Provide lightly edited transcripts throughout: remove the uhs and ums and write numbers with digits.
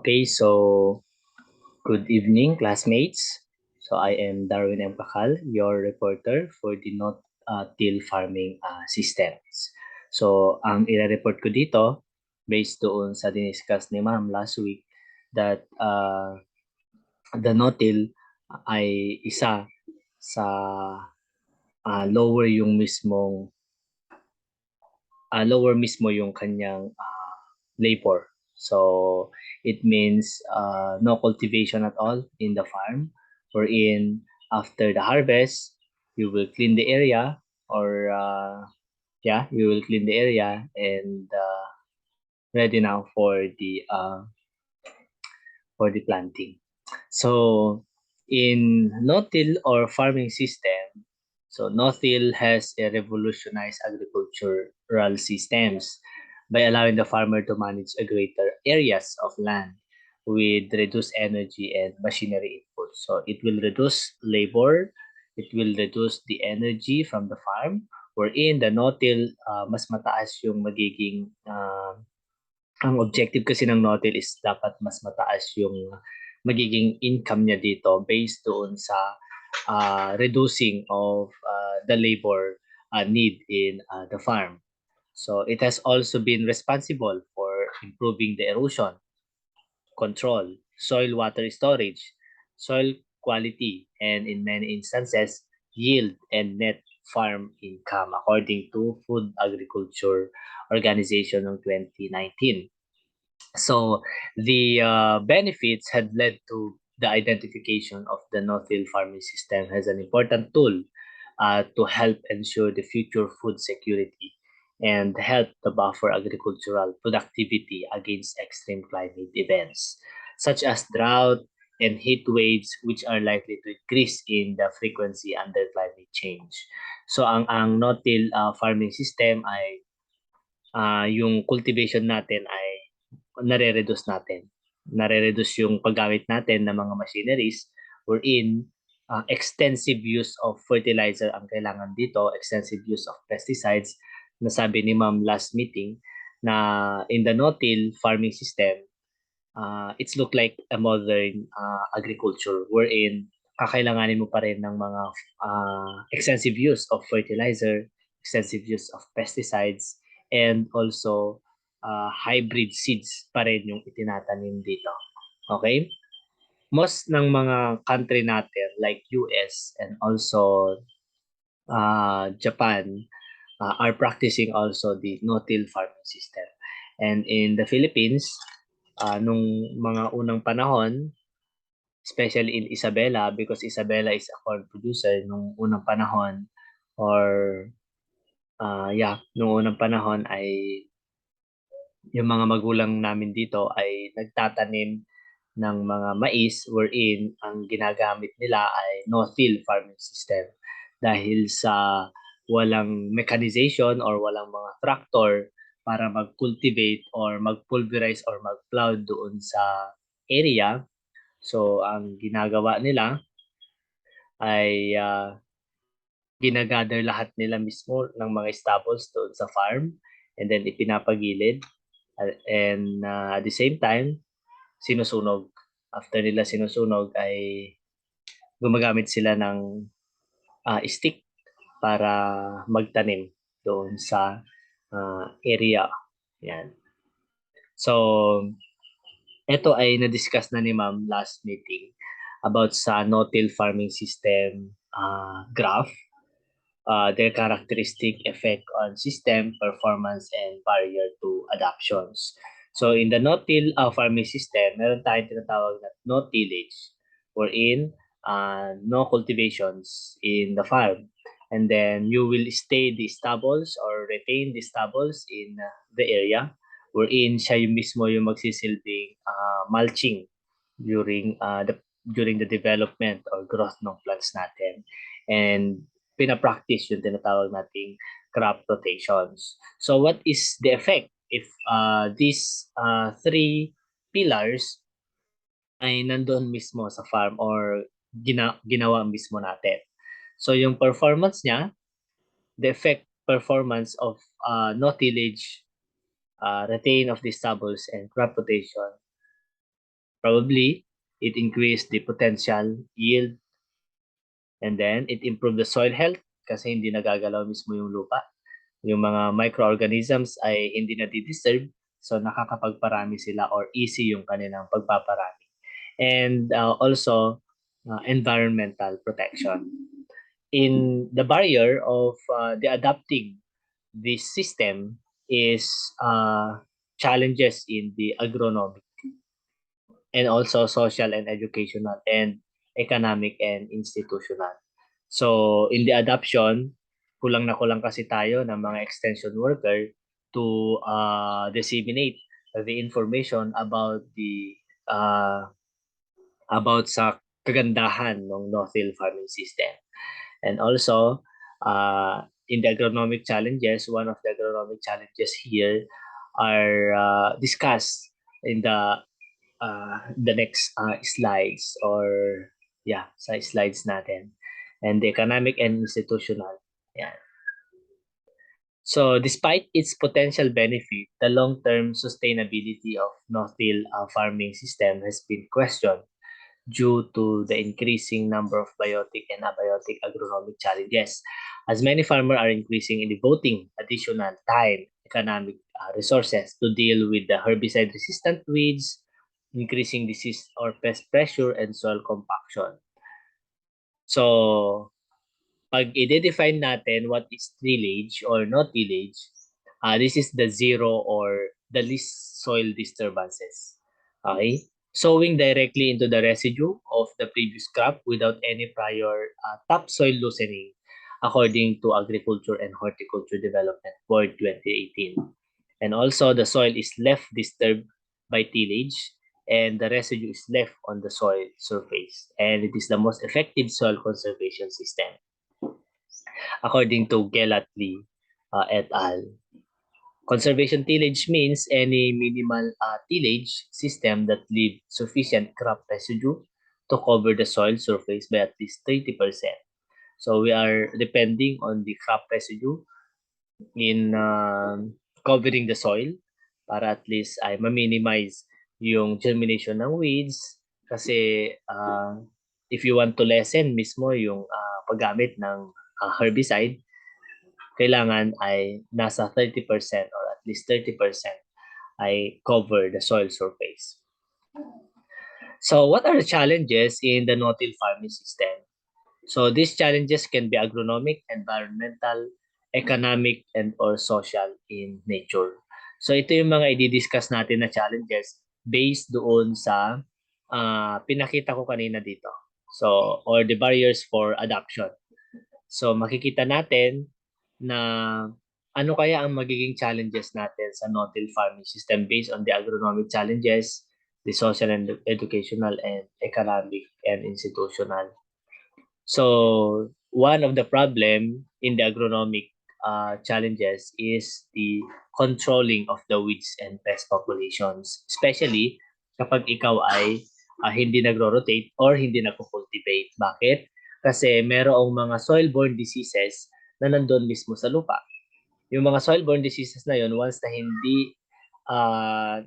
Okay, so good evening, classmates. So I am Darwin M. Pakal, your reporter for the Till Farming Systems. So ang i-report ko dito, based doon sa diniscuss ni Ma'am last week, that the no-till ay isa sa lower yung mismong lower mismo yung kanyang labor. So it means no cultivation at all in the farm, wherein after the harvest, you will clean the area, or you will clean the area and ready now for the planting. So in no-till or farming system, so no-till has a revolutionized agricultural systems by allowing the farmer to manage a greater areas of land with reduced energy and machinery input. So it will reduce labor, it will reduce the energy from the farm, wherein the no-till mas mataas yung magiging ang objective kasi ng no-till is dapat mas mataas yung magiging income niya dito based doon sa reducing of the labor need in the farm. So it has also been responsible for improving the erosion control, soil water storage, soil quality, and in many instances, yield and net farm income according to Food Agriculture Organization ng 2019. So the benefits had led to the identification of the no-till farming system as an important tool to help ensure the future food security and help to buffer agricultural productivity against extreme climate events such as drought and heat waves, which are likely to increase in the frequency under climate change. So ang no-till farming system ay yung cultivation natin ay nare-reduce natin. Nare-reduce yung paggamit natin ng mga machineries, wherein extensive use of fertilizer ang kailangan dito, extensive use of pesticides. Nasabi ni Ma'am last meeting na in the no-till farming system, it's look like a modern agriculture wherein kakailanganin mo pa rin ng mga extensive use of fertilizer, extensive use of pesticides, and also hybrid seeds pa rin yung itinatanim dito. Okay? Most ng mga country natin like US and also Japan are practicing also the no-till farming system. And in the Philippines, nung mga unang panahon, especially in Isabela, because Isabela is a corn producer nung unang panahon, or nung unang panahon ay yung mga magulang namin dito ay nagtatanim ng mga mais wherein ang ginagamit nila ay no-till farming system dahil sa walang mechanization or walang mga tractor para mag-cultivate or mag-pulverize or mag-plow doon sa area. So ang ginagawa nila ay ginagather lahat nila mismo ng mga stubbles doon sa farm and then ipinapagilid. And at the same time, sinusunog. After nila sinusunog ay gumagamit sila ng stick para magtanim doon sa area. Yan. So, ito ay na-discuss na ni Ma'am last meeting about sa no-till farming system graph, their characteristic effect on system performance and barrier to adoptions. So in the no-till farming system, meron tayong tinatawag na no-tillage, wherein no cultivations in the farm. And then you will stay the stubbles or retain the stubbles in the area, wherein siya yung mismo yung magsisilbing mulching during the development or growth ng plants natin. And pinapractice yung tinatawag nating crop rotations. So what is the effect if these three pillars ay nandoon mismo sa farm or ginawa mismo natin? So yung performance niya, the effect performance of no tillage, retain of the stubbles and crop rotation Probably, it increased the potential yield, and then it improved the soil health kasi hindi nagagalaw mismo yung lupa. Yung mga microorganisms ay hindi na-disturb, so nakakapagparami sila or easy yung kanilang pagpaparami. And also, environmental protection. In the barrier of the adapting this system is challenges in the agronomic and also social and educational and economic and institutional. So in the adoption, kulang na kulang kasi tayo ng mga extension worker to disseminate the information about sa kagandahan ng no-till farming system. And also, in the agronomic challenges, one of the agronomic challenges here are discussed in the next slides or sa slides natin. And the economic and institutional. Yan. So despite its potential benefit, the long-term sustainability of no-till farming system has been questioned due to the increasing number of biotic and abiotic agronomic challenges. As many farmers are increasingly devoting additional time, economic resources to deal with the herbicide-resistant weeds, increasing disease or pest pressure, and soil compaction. So, pag i-define natin what is tillage or no tillage, this is the zero or the least soil disturbances. Okay? Sowing directly into the residue of the previous crop without any prior topsoil loosening, according to Agriculture and Horticulture Development Board 2018. And also, the soil is left disturbed by tillage and the residue is left on the soil surface. And it is the most effective soil conservation system, according to Gellatley et al. Conservation tillage means any minimal tillage system that leaves sufficient crop residue to cover the soil surface by at least 30%. So we are depending on the crop residue in covering the soil para at least ay ma-minimize yung germination ng weeds kasi if you want to lessen mismo yung paggamit ng herbicide, kailangan ay nasa 30% or at least 30% ay cover the soil surface. So what are the challenges in the no-till farming system? So these challenges can be agronomic, environmental, economic, and or social in nature. So ito yung mga i-discuss natin na challenges based doon sa pinakita ko kanina dito. So, or the barriers for adoption. So makikita natin na ano kaya ang magiging challenges natin sa no-till farming system based on the agronomic challenges, the social and educational and economic and institutional. So one of the problem in the agronomic challenges is the controlling of the weeds and pest populations, especially kapag ikaw ay hindi nagro-rotate or hindi nagko-cultivate. Bakit? Kasi merong mga soil-borne diseases na nandun mismo sa lupa. Yung mga soil-borne diseases na yun, once na hindi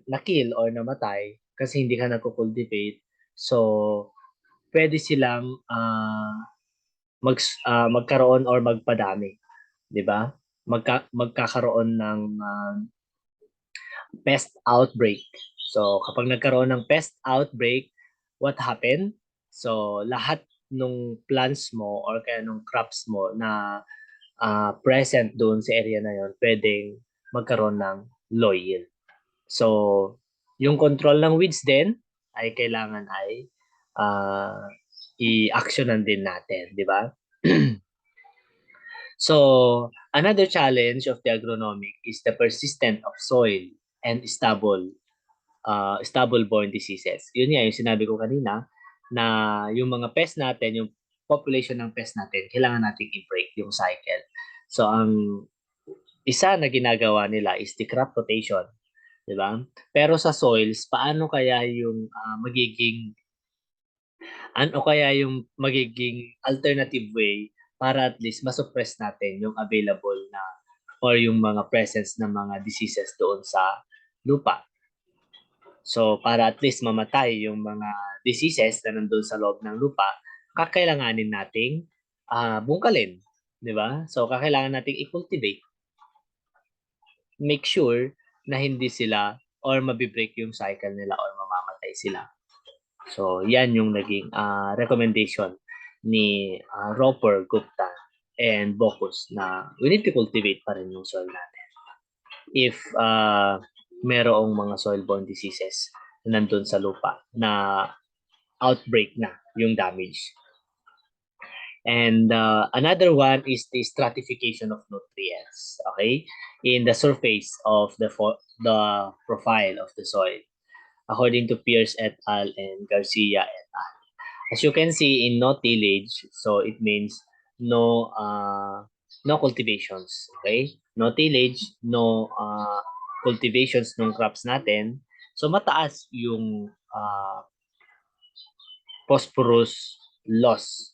na-kill or namatay kasi hindi ka nagko-cultivate, so pwede silang magkaroon or magpadami, 'di ba? Magkakaroon ng pest outbreak. So kapag nagkaroon ng pest outbreak, what happen? So lahat nung plants mo or kaya nung crops mo na present doon sa area na yon, pwedeng magkaroon ng low yield. So yung control ng weeds din ay kailangan ay i-actionan din natin, di ba? So, another challenge of the agronomic is the persistence of soil and stubble-borne diseases. Yun nga, yung sinabi ko kanina, na yung mga pest natin, yung population ng pest natin, kailangan natin i-break yung cycle. So, ang isa na ginagawa nila is the crop rotation. Di ba? Pero sa soils, paano kaya yung magiging alternative way para at least masuppress natin yung available na or yung mga presence ng mga diseases doon sa lupa. So para at least mamatay yung mga diseases na nandun sa loob ng lupa, kakailanganin nating bungkalin, di ba? So kakailangan nating i-cultivate, make sure na hindi sila or mabibreak yung cycle nila or mamamatay sila. So yan yung naging recommendation ni Roper, Gupta, and Bocuse na we need to cultivate pa rin yung soil natin if merong mga soil-borne diseases na nandun sa lupa na outbreak na yung damage. And another one is the stratification of nutrients, okay, in the surface of the profile of the soil, according to Pierce et al. And Garcia et al. As you can see in no tillage, so it means no no cultivations, okay? No tillage, no cultivations ng crops natin. So mataas yung phosphorus loss.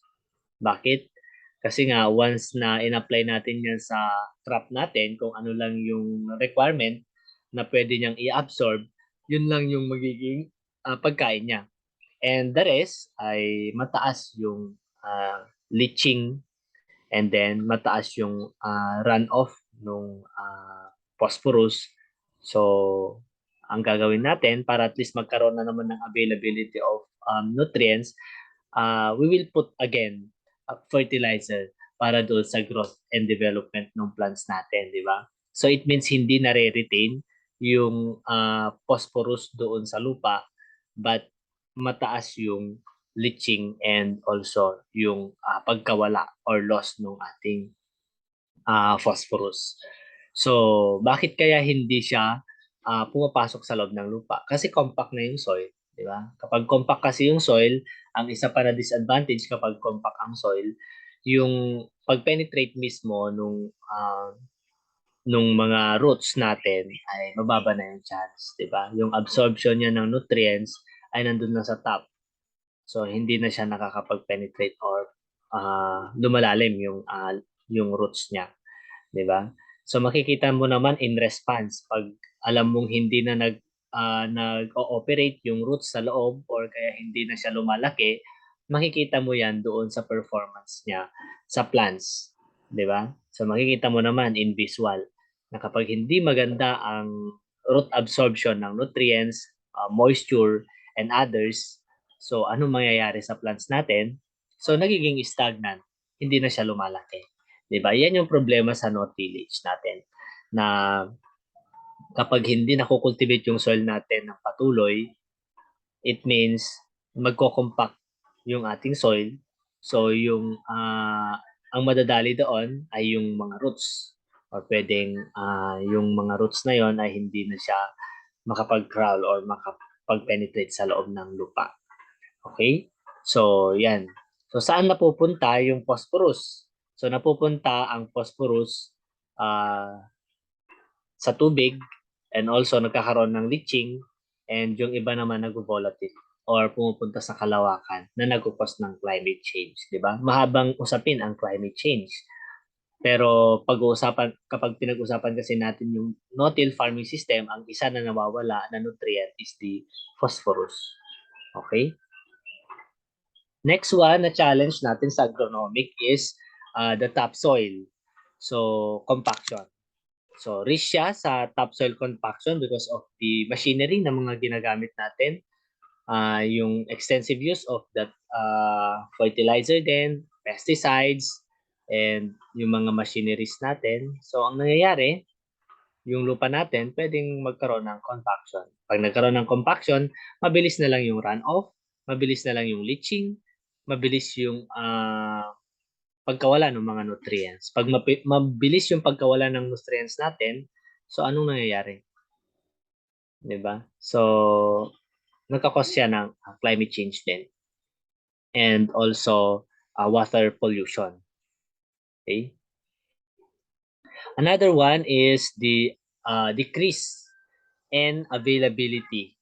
Bakit? Kasi nga once na in-apply natin yan sa crop natin, kung ano lang yung requirement na pwede niyang i-absorb, yun lang yung magiging pagkain niya. And the rest ay mataas yung leaching, and then mataas yung runoff nung phosphorus. So, ang gagawin natin para at least magkaroon na naman ng availability of nutrients, we will put again fertilizer para doon sa growth and development ng plants natin, di ba? So it means hindi na-retain yung phosphorus doon sa lupa, but mataas yung leaching and also yung pagkawala or loss ng ating phosphorus. So, bakit kaya hindi siya pumapasok sa loob ng lupa? Kasi compact na yung soil, di ba? Kapag compact kasi yung soil, ang isa pa na disadvantage kapag compact ang soil, yung pag-penetrate mismo nung mga roots natin ay mababa na yung chance, di ba? Yung absorption niya ng nutrients ay nandun na sa top. So hindi na siya nakakapag-penetrate or lumalalim yung roots niya, 'di ba? So makikita mo naman in response pag alam mong hindi na nag-ooperate yung roots sa loob or kaya hindi na siya lumalaki, makikita mo 'yan doon sa performance niya sa plants, 'di ba? So makikita mo naman in visual na kapag hindi maganda ang root absorption ng nutrients, moisture and others, so ano mangyayari sa plants natin? So nagiging stagnant, hindi na siya lumalaki. 'Di ba? Yan yung problema sa no tillage natin na kapag hindi nako-cultivate yung soil natin ng patuloy, it means magko-compact yung ating soil. So yung ang madadali doon ay yung mga roots or pwedeng yung mga roots na yon ay hindi na siya makapag-crawl or makapag-penetrate sa loob ng lupa. Okay? So, yan. So, saan napupunta yung phosphorus? So, napupunta ang phosphorus sa tubig and also nagkakaroon ng leaching and yung iba naman nag-volatile or pumupunta sa kalawakan na nagkukos ng climate change, di ba? Mahabang usapin ang climate change. Pero kapag pinag-usapan kasi natin yung no-till farming system, ang isa na nawawala na nutrient is the phosphorus. Okay? Next one na challenge natin sa agronomic is the topsoil. So, compaction. So, risk siya sa topsoil compaction because of the machinery na mga ginagamit natin. Yung extensive use of that fertilizer din, pesticides, and yung mga machineries natin. So, ang nangyayari, yung lupa natin pwedeng magkaroon ng compaction. Pag nagkaroon ng compaction, mabilis na lang yung runoff, mabilis na lang yung leaching, mabilis yung pagkawala ng mga nutrients. Pag mabilis yung pagkawala ng nutrients natin, so anong nangyayari? 'Di ba? So, nagkakos siya ng climate change din. And also water pollution. Okay? Another one is the decrease in availability.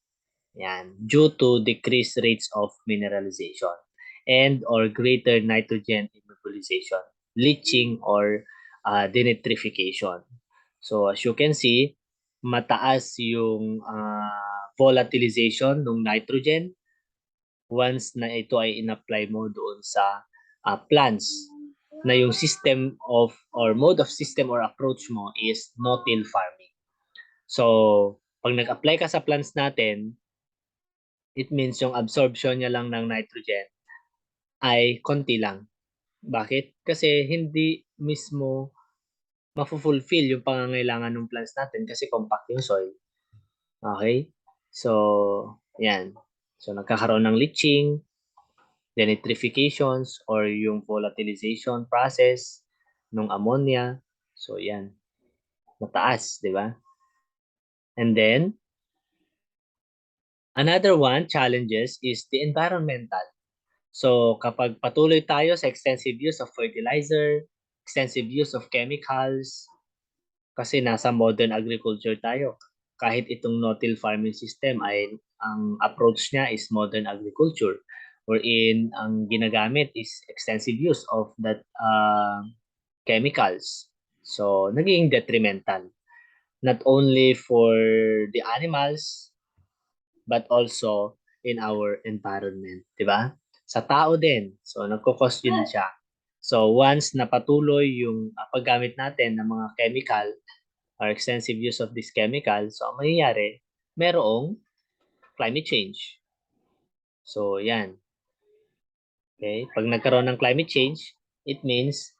Yan, due to decreased rates of mineralization and or greater nitrogen immobilization, leaching or denitrification. So as you can see, mataas yung volatilization ng nitrogen once na ito ay in-apply mo doon sa plants na yung system of or mode of system or approach mo is no-till farming. So, pag nag-apply ka sa plants natin, it means yung absorption niya lang ng nitrogen ay konti lang. Bakit? Kasi hindi mismo mafulfill yung pangangailangan ng plants natin kasi compact yung soil. Okay? So, yan. So, nagkakaroon ng leaching, denitrifications, or yung volatilization process ng ammonia. So, yan. Mataas, di ba? And then, another one, challenges, is the environmental. So, kapag patuloy tayo sa extensive use of fertilizer, extensive use of chemicals, kasi nasa modern agriculture tayo. Kahit itong no-till farming system ay ang approach niya is modern agriculture wherein ang ginagamit is extensive use of that chemicals. So, naging detrimental not only for the animals but also in our environment, di ba? Sa tao din. So, nagko-cause yun siya. So, once napatuloy yung paggamit natin ng mga chemical or extensive use of this chemical, so ang mangyayari, merong climate change. So, yan. Okay? Pag nagkaroon ng climate change, it means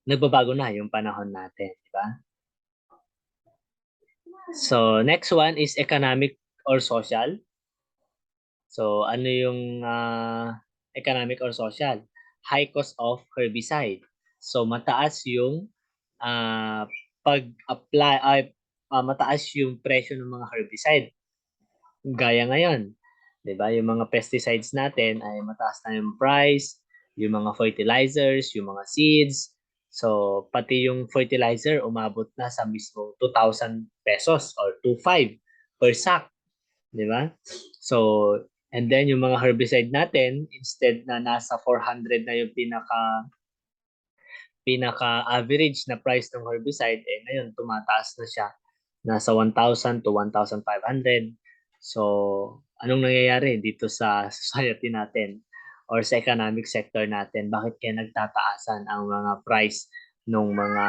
nagbabago na yung panahon natin, di ba? So, next one is economic or social. So, ano yung economic or social? High cost of herbicide. So, mataas yung pag-apply, mataas yung presyo ng mga herbicide. Gaya ngayon, 'di ba? Yung mga pesticides natin ay mataas na yung price, yung mga fertilizers, yung mga seeds. So, pati yung fertilizer umabot na sa mismo 2,000 pesos or 2,500 per sack, 'di ba? So, and then yung mga herbicide natin, instead na nasa 400 na yung pinaka-average na price ng herbicide, eh ngayon tumataas na siya. Nasa 1,000 to 1,500. So, anong nangyayari dito sa society natin or sa economic sector natin? Bakit kaya nagtataasan ang mga price ng mga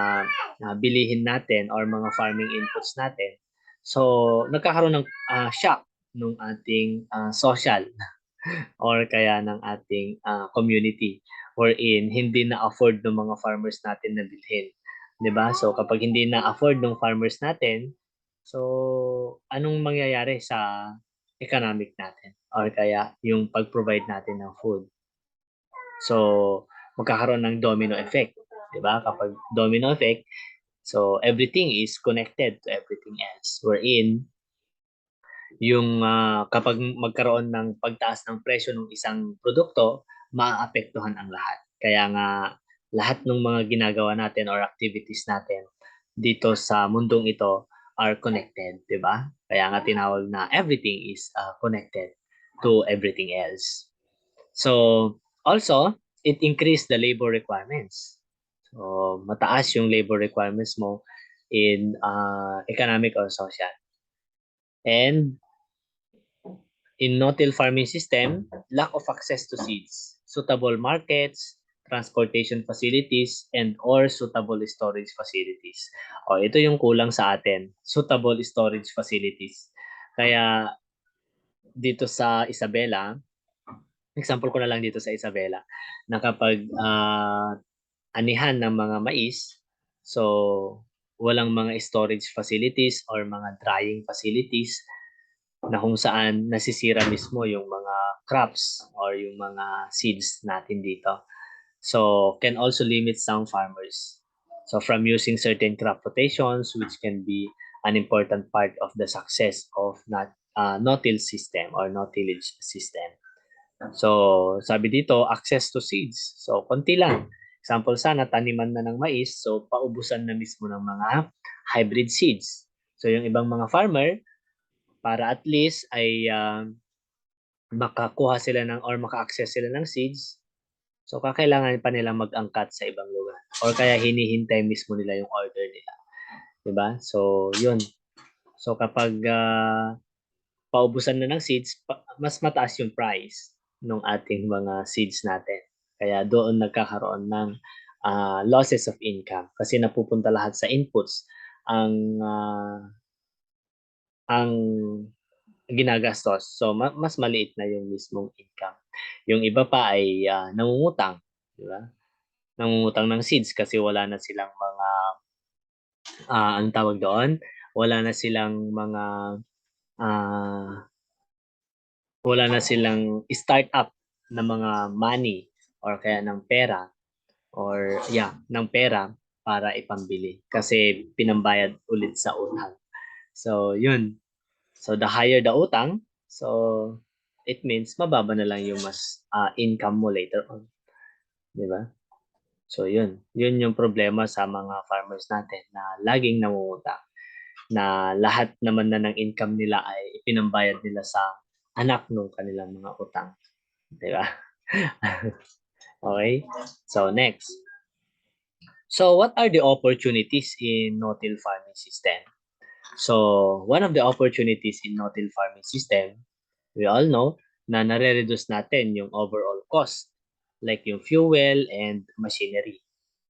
bilihin natin or mga farming inputs natin? So, nagkakaroon ng shock ng ating social or kaya ng ating community wherein hindi na-afford ng mga farmers natin na bilhin. 'Di ba? So kapag hindi na-afford ng farmers natin, so anong mangyayari sa economic natin or kaya yung pag-provide natin ng food? So magkakaroon ng domino effect, 'di ba? Kapag domino effect, so everything is connected to everything else. Wherein yung kapag magkaroon ng pagtaas ng presyo ng isang produkto, maaapektuhan ang lahat. Kaya nga lahat ng mga ginagawa natin or activities natin dito sa mundong ito are connected, 'di ba? Kaya nga tinawag na everything is connected to everything else. So, also, it increased the labor requirements. So, mataas yung labor requirements mo in economic or social. And in no-till farming system, lack of access to seeds, suitable markets, transportation facilities, and or suitable storage facilities. O, ito yung kulang sa atin, suitable storage facilities. Kaya dito sa Isabela, example ko na lang dito sa Isabela, na kapag anihan ng mga mais, so walang mga storage facilities or mga drying facilities, na kung saan nasisira mismo yung mga crops or yung mga seeds natin dito. So, can also limit some farmers. So, from using certain crop rotations, which can be an important part of the success of no-till system or no-tillage system. So, sabi dito, access to seeds. So, konti lang. Example sana, taniman na ng mais, so paubusan na mismo ng mga hybrid seeds. So, yung ibang mga farmer, para at least ay makakuha sila ng or maka-access sila ng seeds. So kakailangan pa nilang mag-angkat sa ibang lugar or kaya hinihintay mismo nila yung order nila. 'Di ba? So 'yun. So kapag paubusan na ng seeds, mas mataas yung price ng ating mga seeds natin. Kaya doon nagkakaroon ng losses of income kasi napupunta lahat sa inputs ang ang ginagastos. So mas maliit na yung mismong income. Yung iba pa ay nangungutang, di ba? Nangungutang ng seeds kasi wala na silang mga anong tawag doon? Wala na silang mga ah wala na silang start-up na mga money or kaya ng pera or ng pera para ipambili kasi pinambayad ulit sa utang. So, yun. So, the higher the utang, so it means mababa na lang yung mas income mo later on. Di ba? So, yun. Yun yung problema sa mga farmers natin na laging nangungutang. Na lahat naman na ng income nila ay ipinambayad nila sa anak ng kanilang mga utang. Di ba? Okay? So, next. So, what are the opportunities in no-till farming system? So, one of the opportunities in no-till farming system, we all know na nare-reduce natin yung overall cost, like yung fuel and machinery.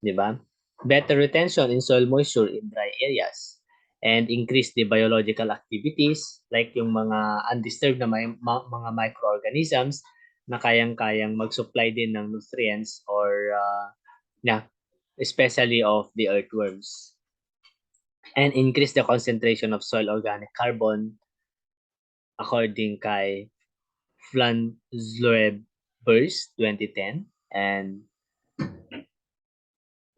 Di ba? Better retention in soil moisture in dry areas and increase the biological activities like yung mga undisturbed na mga microorganisms na kayang-kayang mag-supply din ng nutrients or especially of the earthworms, and increase the concentration of soil organic carbon according kay Flansloeb Burst 2010, and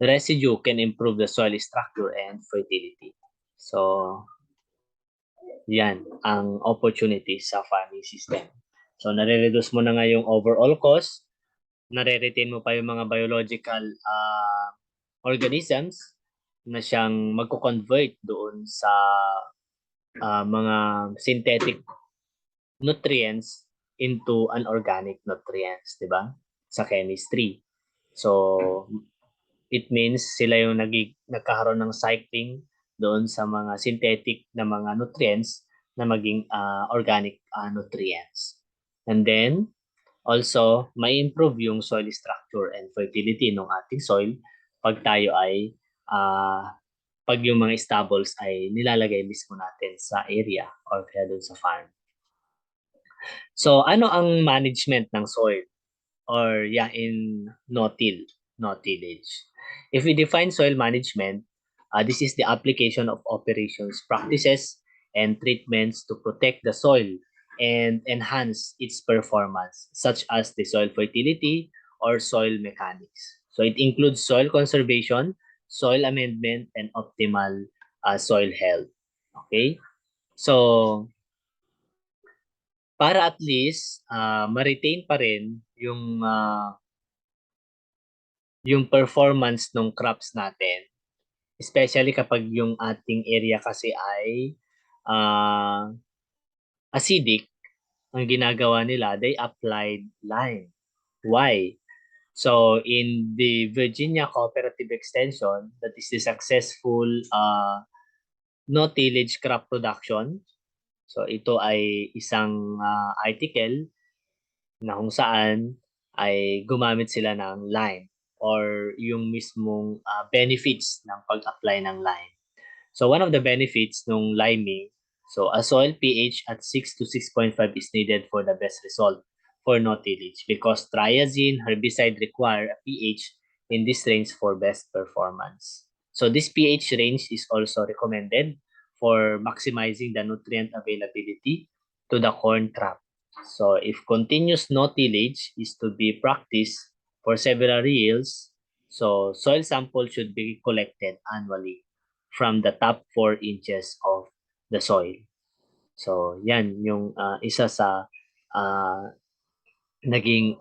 residue can improve the soil structure and fertility. So, yan ang opportunity sa farming system. So, nare-reduce mo na nga yung overall cost, nare-retain mo pa yung mga biological organisms na siyang magko-convert doon sa mga synthetic nutrients into organic nutrients, di ba? Sa chemistry. So, it means sila yung nagkakaroon ng cycling doon sa mga synthetic na mga nutrients na maging organic nutrients. And then, also, may improve yung soil structure and fertility ng ating soil pag tayo ay pag yung mga stubbles ay nilalagay mismo natin sa area or kaya doon sa farm. So, ano ang management ng soil? Or in no tillage. If we define soil management, this is the application of operations practices and treatments to protect the soil and enhance its performance, such as the soil fertility or soil mechanics. So it includes soil conservation, soil amendment, and optimal soil health. Okay? So, para at least ma-retain pa rin yung performance ng crops natin, especially kapag yung ating area kasi ay acidic, ang ginagawa nila, they applied lime. Why? So, in the Virginia Cooperative Extension, that is the successful no-tillage crop production. So, ito ay isang article na kung saan ay gumamit sila ng lime or yung mismong benefits ng pag-apply ng lime. So one of the benefits ng liming, so a soil pH at 6 to 6.5 is needed for the best result for no-tillage because triazine herbicide require a pH in this range for best performance. So this pH range is also recommended for maximizing the nutrient availability to the corn crop. So if continuous no-tillage is to be practiced for several yields, so soil sample should be collected annually from the top 4 inches of the soil. So yan yung isa sa naging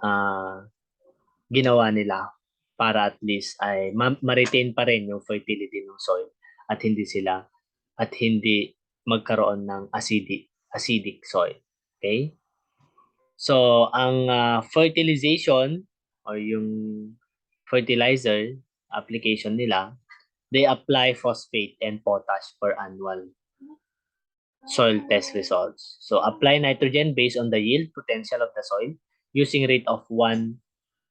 ginawa nila para at least ay ma-retain pa rin yung fertility ng soil at hindi magkaroon ng acidic soil. Okay? So, ang fertilization or yung fertilizer application nila, they apply phosphate and potash per annual soil test results. So apply nitrogen based on the yield potential of the soil using rate of 1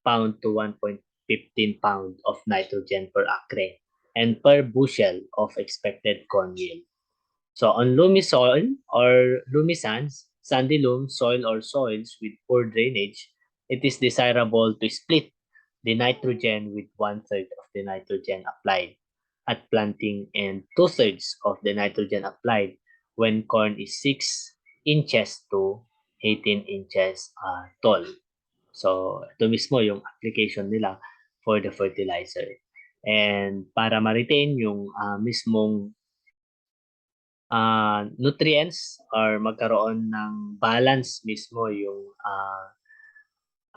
pound to 1.15 pound of nitrogen per acre and per bushel of expected corn yield. So on loamy soil or loamy sands, sandy loam soil or soils with poor drainage, it is desirable to split the nitrogen with one-third of the nitrogen applied at planting and two-thirds of the nitrogen applied when corn is 6 inches to 18 inches tall. So ito mismo yung application nila for the fertilizer. And para ma-retain yung mismong nutrients or magkaroon ng balance mismo yung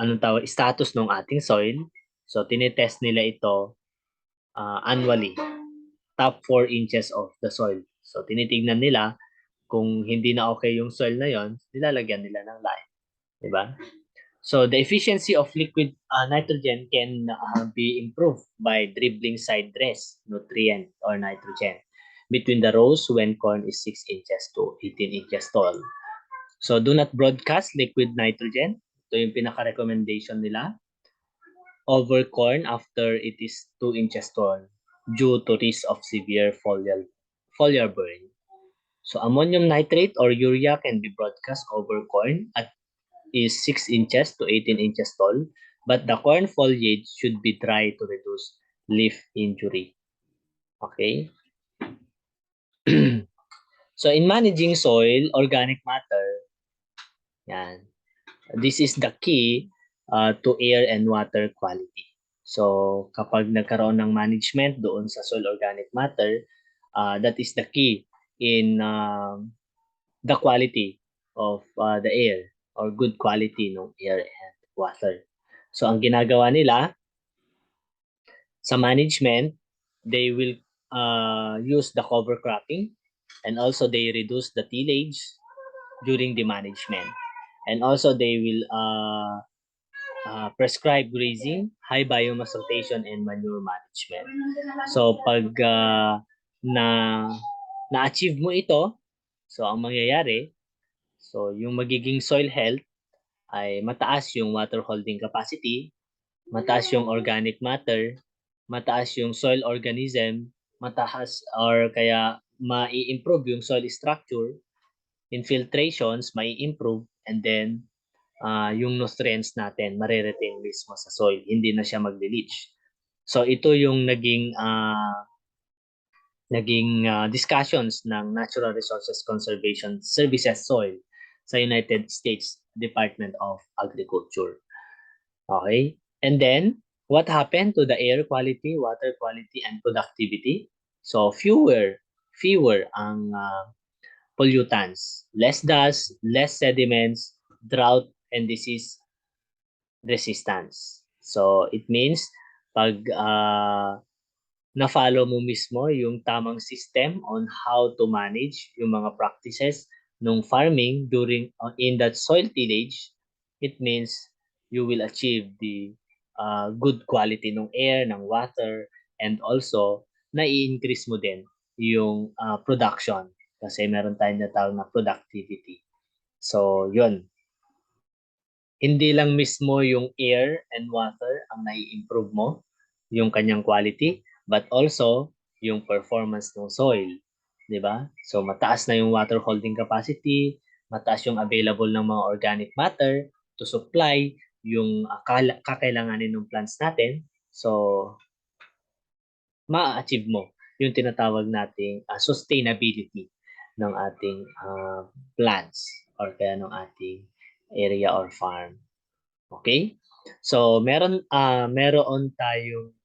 anong tawag, status ng ating soil. So tinetest nila ito annually, top 4 inches of the soil. So tinitingnan nila kung hindi na okay yung soil na yon, nilalagyan nila ng lime, di ba? So the efficiency of liquid nitrogen can be improved by dribbling side dress nutrient or nitrogen between the rows when corn is 6 inches to 18 inches tall. So do not broadcast liquid nitrogen. Ito yung pinaka-recommendation nila over corn after it is 2 inches tall due to risk of severe foliar burn. So ammonium nitrate or urea can be broadcast over corn at is 6 inches to 18 inches tall, but the corn foliage should be dry to reduce leaf injury. Okay? So in managing soil, organic matter, yan, this is the key to air and water quality. So kapag nagkaroon ng management doon sa soil organic matter, that is the key in the quality of the air or good quality ng air and water. So ang ginagawa nila sa management, they will use the cover cropping and also they reduce the tillage during the management. And also they will prescribe grazing, high biomass rotation, and manure management. So pag na-achieve mo ito, so ang mangyayari, so yung magiging soil health ay mataas yung water holding capacity, mataas yung organic matter, mataas yung soil organism, mataas or kaya mai-improve yung soil structure, infiltrations mai-improve, and then yung nutrients natin mariretain mismo sa soil, hindi na siya magle-leach. So ito yung naging discussions ng Natural Resources Conservation Services Soil sa United States Department of Agriculture. Okay? And then, what happened to the air quality, water quality, and productivity? So, fewer ang pollutants. Less dust, less sediments, drought, and disease resistance. So, it means pag na-follow mo mismo yung tamang system on how to manage yung mga practices ng farming during in that soil tillage, it means you will achieve the good quality ng air, ng water, and also na-i-increase mo din yung production kasi meron tayong natawag na productivity. So, yun. Hindi lang mismo yung air and water ang nai-improve mo, yung kanyang quality, but also yung performance ng soil, 'di ba? So mataas na yung water holding capacity, mataas yung available ng mga organic matter to supply yung kakailanganin ng plants natin. So ma-achieve mo yung tinatawag nating sustainability ng ating plants or kaya ng ating area or farm. Okay? So meron tayong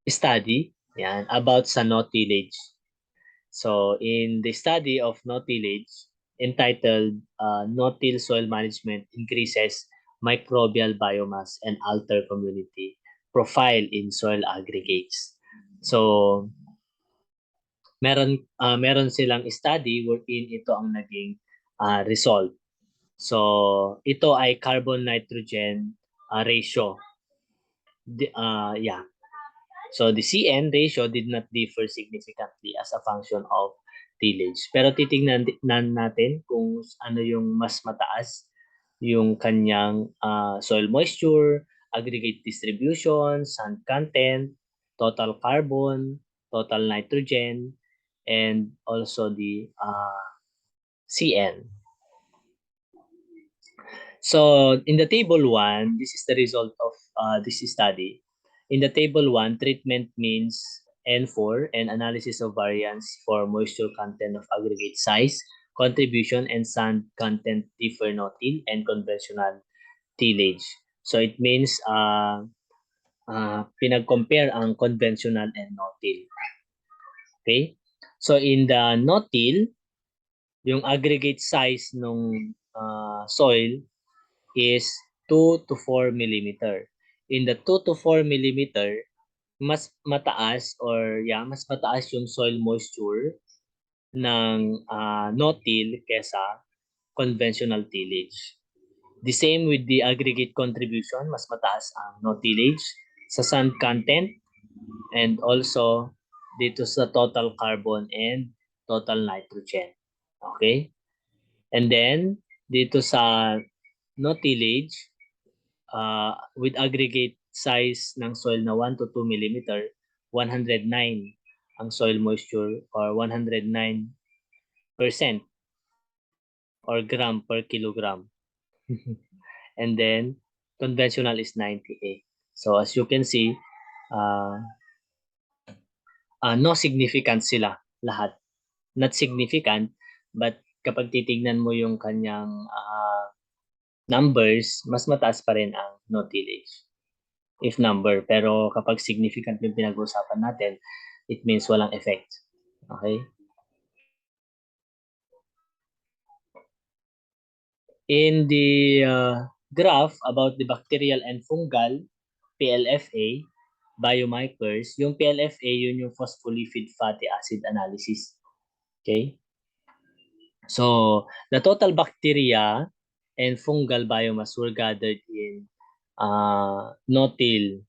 study yan about sa no-tillage. So in the study of no-tillage entitled No-Till Soil Management Increases Microbial Biomass and Alter Community Profile in Soil Aggregates. So meron silang study wherein ito ang naging result. So ito ay carbon nitrogen ratio. So the CN ratio did not differ significantly as a function of tillage. Pero titingnan natin kung ano yung mas mataas yung kanyang soil moisture, aggregate distribution, sand content, total carbon, total nitrogen, and also the CN. So in the table 1, this is the result of this study. In the table 1, treatment means N4 and analysis of variance for moisture content of aggregate size, contribution, and sand content differ no-till and conventional tillage. So it means pinag-compare ang conventional and no-till. Okay? So in the no-till, yung aggregate size ng soil is 2 to 4 millimeter. In the 2 to 4 millimeter, mas mataas mas mataas yung soil moisture ng no-till kesa conventional tillage. The same with the aggregate contribution, mas mataas ang no-tillage sa sand content and also dito sa total carbon and total nitrogen. Okay? And then dito sa no-tillage, with aggregate size ng soil na 1 to 2 millimeter, 109 ang soil moisture or 109% or gram per kilogram. And then conventional is 98. So as you can see, no significant sila lahat. Not significant, but kapag titignan mo yung kanyang numbers, mas mataas pa rin ang no tillage if number. Pero kapag significant yung pinag-uusapan natin, it means walang effect. Okay? In the graph about the bacterial and fungal PLFA biomarkers, yung PLFA yun yung phospholipid fatty acid analysis. Okay? So, the total bacteria and fungal biomass were gathered in no-till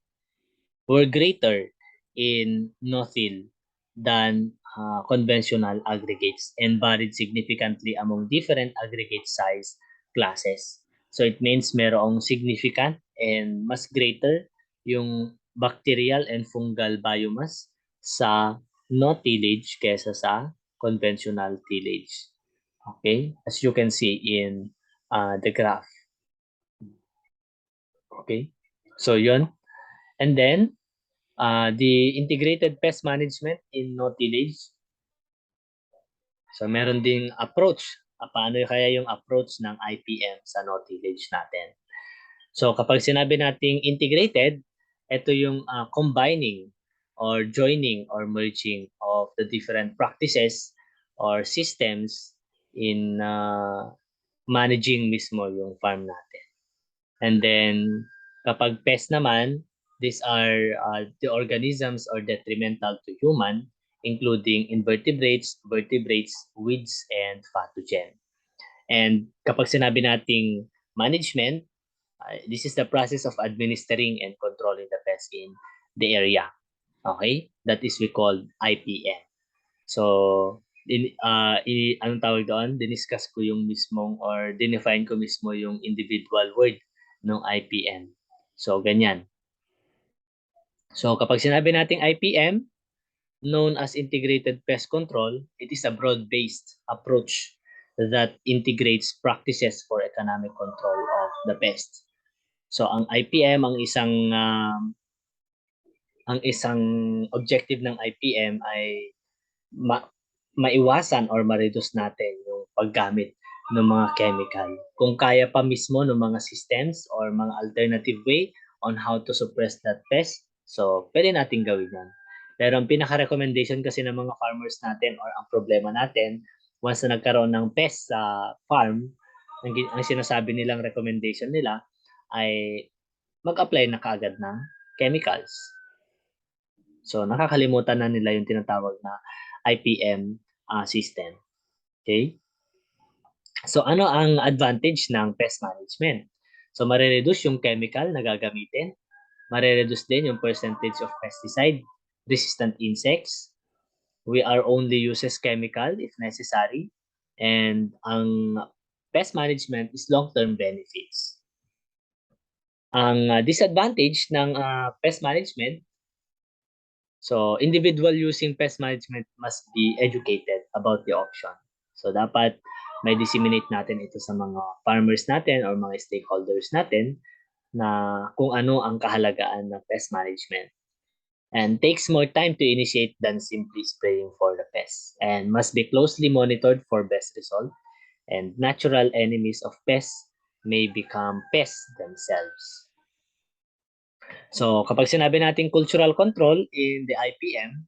were greater in no-till than conventional aggregates and varied significantly among different aggregate size classes. So it means merong significant and mas greater yung bacterial and fungal biomass sa no-tillage kesa sa conventional tillage. Okay, as you can see in the graph. Okay, so yun. And then, the integrated pest management in no-tillage. So meron ding approach. Paano kaya yung approach ng IPM sa no-tillage natin? So kapag sinabi nating integrated, ito yung combining or joining or merging of the different practices or systems in managing mismo yung farm natin. And then kapag pest naman, these are the organisms or detrimental to human, including invertebrates, vertebrates, weeds, and pathogen. And kapag sinabi nating management, this is the process of administering and controlling the pest in the area. Okay? That is we call IPM. So, anong tawag doon? Diniscuss ko yung mismong or dinefine ko mismo yung individual word ng IPM. So, ganyan. So, kapag sinabi nating IPM, known as Integrated Pest Control, it is a broad-based approach that integrates practices for economic control of the pest. So, ang IPM, ang isang objective ng IPM ay maiwasan or ma-reduce natin yung paggamit ng mga chemical. Kung kaya pa mismo ng mga systems or mga alternative way on how to suppress that pest, so pwede natin gawin yan. Pero ang pinaka-recommendation kasi ng mga farmers natin or ang problema natin, once na nagkaroon ng pest sa farm, ang sinasabi nilang recommendation nila ay mag-apply na kaagad ng chemicals. So nakakalimutan na nila yung tinatawag na IPM system. Okay? So ano ang advantage ng pest management? So marereduce yung chemical na gagamitin, marereduce din yung percentage of pesticide, resistant insects, We are only uses chemical if necessary. And ang pest management is long-term benefits. Ang disadvantage ng pest management, so individual using pest management must be educated about the option. So dapat may disseminate natin ito sa mga farmers natin or mga stakeholders natin na kung ano ang kahalagaan ng pest management. And takes more time to initiate than simply spraying for the pests, and must be closely monitored for best result. And natural enemies of pests may become pests themselves. So kapag sinabi natin cultural control in the IPM,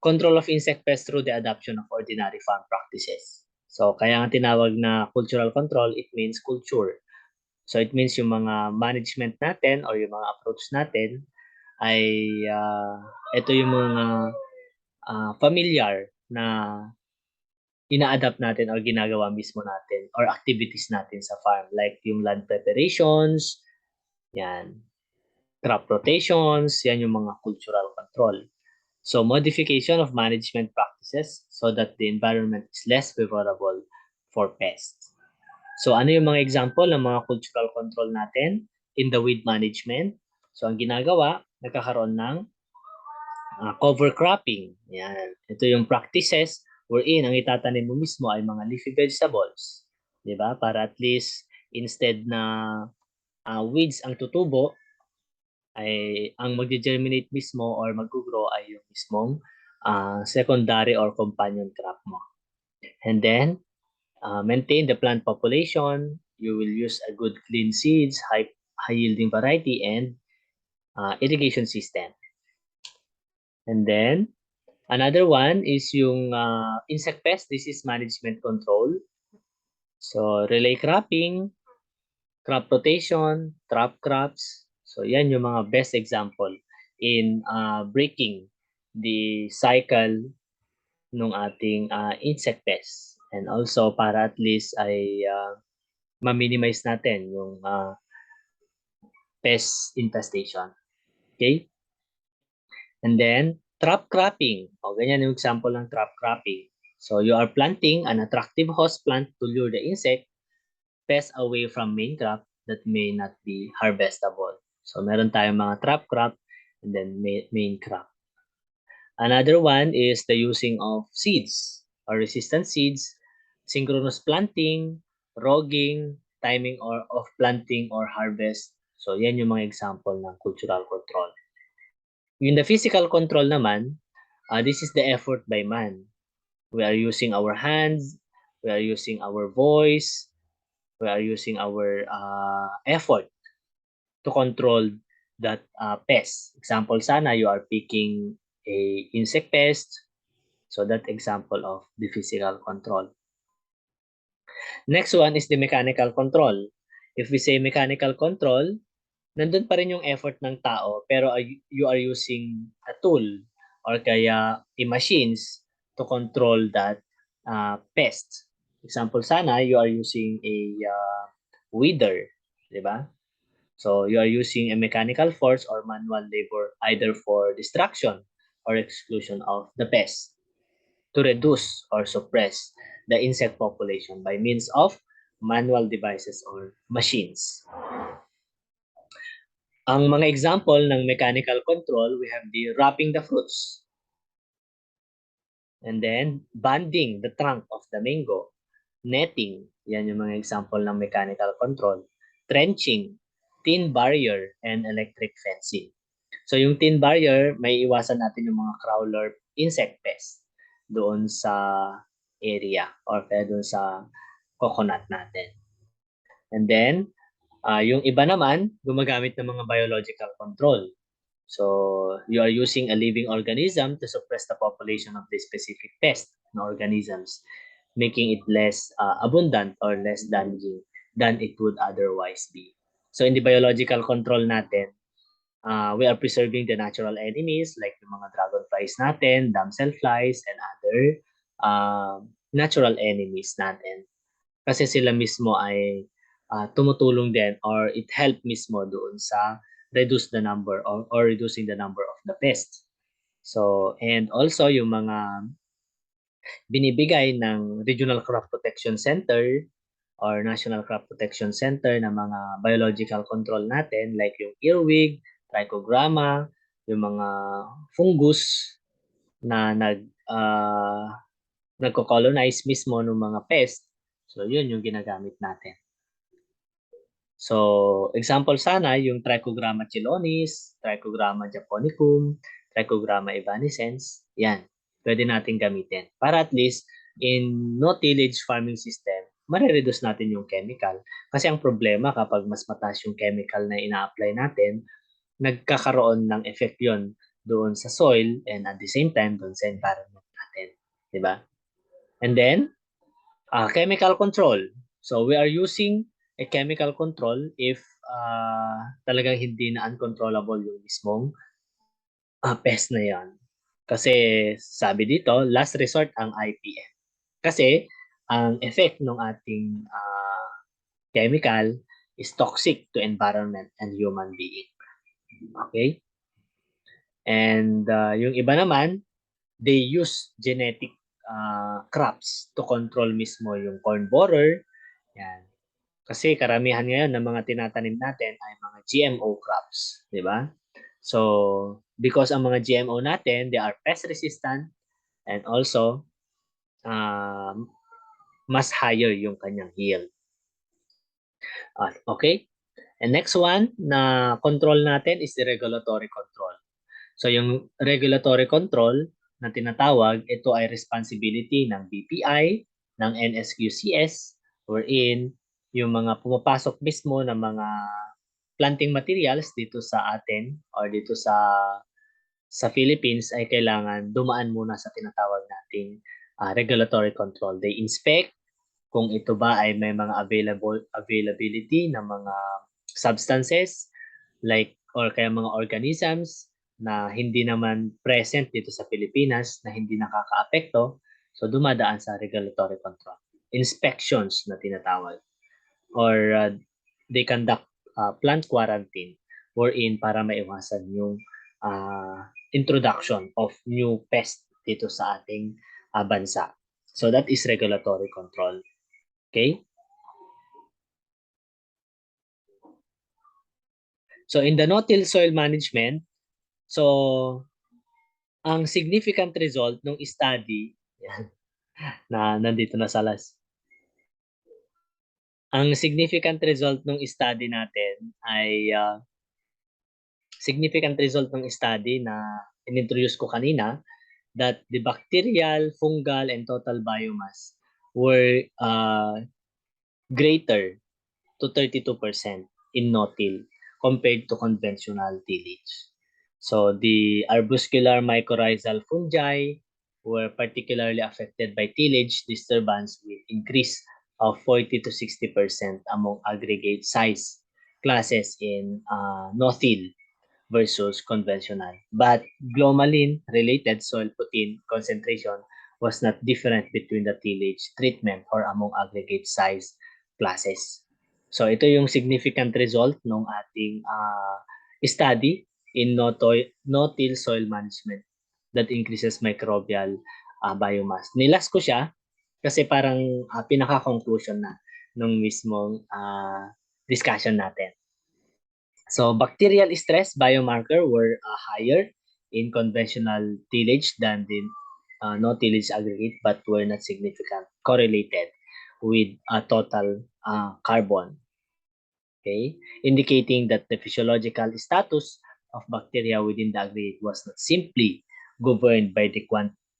control of insect pests through the adoption of ordinary farm practices. So kaya nga tinawag na cultural control, it means culture. So it means yung mga management natin or yung mga approach natin ay ito yung mga familiar na ina-adapt natin or ginagawa mismo natin or activities natin sa farm, like yung land preparations, yan, crop rotations, yan yung mga cultural control. So modification of management practices so that the environment is less favorable for pests. So ano yung mga example ng mga cultural control natin in the weed management? So ang ginagawa, nagkakaroon ng cover cropping. Yan. Ito yung practices wherein ang itatanim mo mismo ay mga leafy vegetables. 'Di ba? Para at least instead na weeds ang tutubo, ay ang magge-germinate mismo or mag-grow ay yung mismong secondary or companion crop mo. And then, maintain the plant population. You will use a good clean seeds, high yielding variety, and irrigation system. And then, another one is yung insect pest disease management control. So, relay cropping, crop rotation, trap crops. So, yan yung mga best example in breaking the cycle ng ating insect pest. And also, para at least ay ma-minimize natin yung pest infestation. Okay? And then, trap cropping. O, ganyan yung example ng trap cropping. So, you are planting an attractive host plant to lure the insect pest away from main crop that may not be harvestable. So, meron tayong mga trap crop and then main crop. Another one is the using of seeds or resistant seeds, synchronous planting, rogging, timing or of planting or harvest. So, yan yung mga example ng cultural control. In the physical control naman, this is the effort by man. We are using our hands, we are using our voice, we are using our effort to control that pest. Example, sana you are picking a insect pest. So that example of the physical control. Next one is the mechanical control. If we say mechanical control, nandun pa rin yung effort ng tao pero you are using a tool or kaya machines to control that pest. Example sana, you are using a weeder, di ba? So you are using a mechanical force or manual labor either for distraction or exclusion of the pest to reduce or suppress the insect population by means of manual devices or machines. Ang mga example ng mechanical control, we have the wrapping the fruits. And then, banding the trunk of the mango. Netting, yan yung mga example ng mechanical control. Trenching, thin barrier, and electric fencing. So yung thin barrier, may iwasan natin yung mga crawler insect pest doon sa area or kaya doon sa coconut natin. And then, yung iba naman, gumagamit ng mga biological control. So, you are using a living organism to suppress the population of the specific pest na organisms, making it less abundant or less damaging than it would otherwise be. So, in the biological control natin, we are preserving the natural enemies like yung mga dragonflies natin, damselflies, and other natural enemies natin. Kasi sila mismo ay tumutulong din or it help mismo doon sa reduce the number or reducing the number of the pests. So, and also yung mga binibigay ng Regional Crop Protection Center or National Crop Protection Center na mga biological control natin like yung earwig, trichogramma, yung mga fungus na nagko-colonize mismo ng mga pest. So, yun yung ginagamit natin. So, example sana yung Trichogramma chilonis, Trichogramma japonicum, Trichogramma evanescens. Yan, pwede natin gamitin. Para at least in no-tillage farming system, marireduce natin yung chemical. Kasi ang problema kapag mas mataas yung chemical na ina-apply natin, nagkakaroon ng effect yun doon sa soil and at the same time doon sa environment natin. Diba? And then, chemical control. So we are using a chemical control if talagang hindi na uncontrollable yung mismong pest na yan. Kasi sabi dito, last resort ang IPM. Kasi ang effect ng ating chemical is toxic to environment and human being. Okay? And yung iba naman, they use genetic crops to control mismo yung corn borer. Yan. Kasi karamihan ngayon ng mga tinatanim natin ay mga GMO crops, di ba? So, because ang mga GMO natin, they are pest resistant and also mas higher yung kanyang yield. Okay? And next one na control natin is the regulatory control. So yung regulatory control na tinatawag, ito ay responsibility ng BPI, ng NSQCS, wherein yung mga pumapasok mismo ng mga planting materials dito sa atin or dito sa Philippines ay kailangan dumaan muna sa tinatawag nating regulatory control. They inspect kung ito ba ay may mga availability ng mga substances like or kaya mga organisms na hindi naman present dito sa Pilipinas na hindi nakakaapekto, so dumadaan sa regulatory control. Inspections na tinatawag or they conduct plant quarantine wherein para maiwasan yung introduction of new pest dito sa ating bansa. So that is regulatory control. Okay? So in the no-till soil management, so ang significant result ng study, yan, na nandito na sa last. Ang significant result ng study natin ay significant result ng study na inintroduce ko kanina that the bacterial, fungal, and total biomass were greater to 32% in no-till compared to conventional tillage. So the arbuscular mycorrhizal fungi were particularly affected by tillage disturbance with increase of 40 to 60% among aggregate size classes in no-till versus conventional. But glomalin-related soil protein concentration was not different between the tillage treatment or among aggregate size classes. So ito yung significant result ng ating study in no-till soil management that increases microbial biomass. Nilas ko siya kasi parang pinaka-conclusion na nung mismong discussion natin. So bacterial stress biomarker were higher in conventional tillage than the no-tillage aggregate but were not significant correlated with total carbon. Okay, indicating that the physiological status of bacteria within the aggregate was not simply governed by the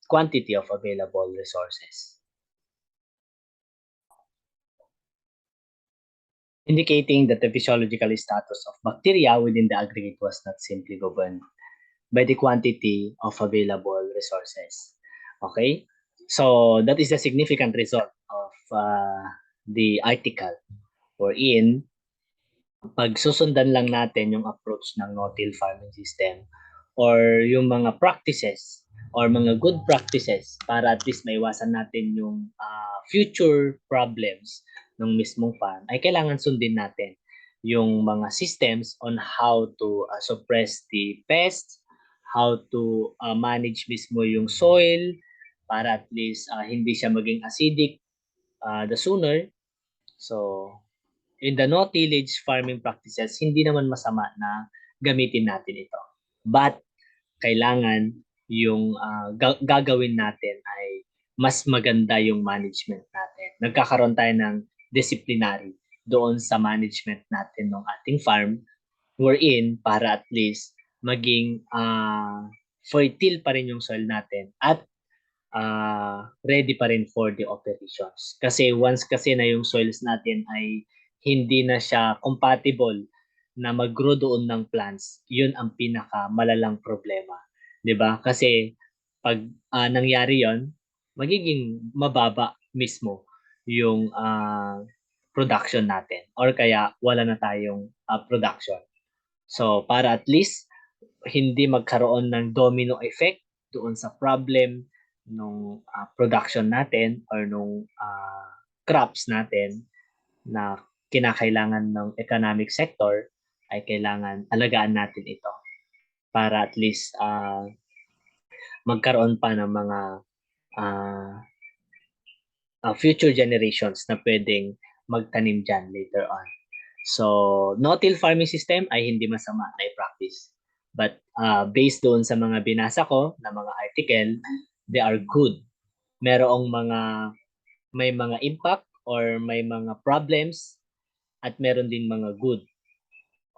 quantity of available resources. Indicating that the physiological status of bacteria within the aggregate was not simply governed by the quantity of available resources. Okay? So, that is the significant result of the article wherein pag susundan lang natin yung approach ng no-till farming system or yung mga practices or mga good practices para at least maiwasan natin yung future problems ng mismong farm ay kailangan sundin natin yung mga systems on how to suppress the pests, how to manage mismo yung soil para at least hindi siya maging acidic the sooner. So, in the no-tillage farming practices, hindi naman masama na gamitin natin ito. But, kailangan yung gagawin natin ay mas maganda yung management natin. Nagkakaroon tayo ng disciplinary doon sa management natin ng ating farm wherein para at least maging fertile pa rin yung soil natin at ready pa rin for the operations. Kasi once kasi na yung soils natin ay hindi na siya compatible na mag-grow doon ng plants, yun ang pinaka malalang problema. 'Di ba? Kasi pag nangyari yon, magiging mababa mismo yung production natin or kaya wala na tayong production. So para at least hindi magkaroon ng domino effect doon sa problem nung production natin or nung crops natin na kinakailangan ng economic sector, ay kailangan alagaan natin ito para at least magkaroon pa ng mga uh, future generations na pwedeng magtanim dyan later on. So, no-till farming system ay hindi masama na i-practice. But based doon sa mga binasa ko na mga article, they are good. May mga impact or may mga problems at meron din mga good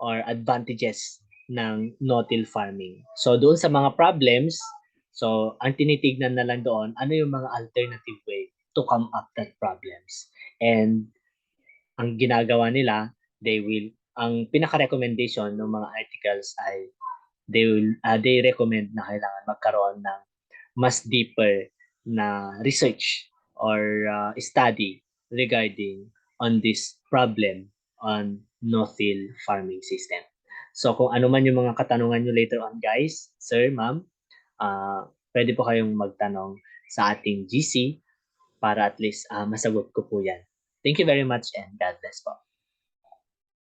or advantages ng no-till farming. So doon sa mga problems, so ang tinitignan na lang doon, ano yung mga alternative way to come up that problems. And ang ginagawa nila, ang pinaka-recommendation ng mga articles ay they recommend na kailangan magkaroon ng mas deeper na research or study regarding on this problem on no-till farming system. So kung ano man yung mga katanungan nyo later on guys, sir, ma'am, pwede po kayong magtanong sa ating GC para at least masagot ko po yan. Thank you very much and God bless po.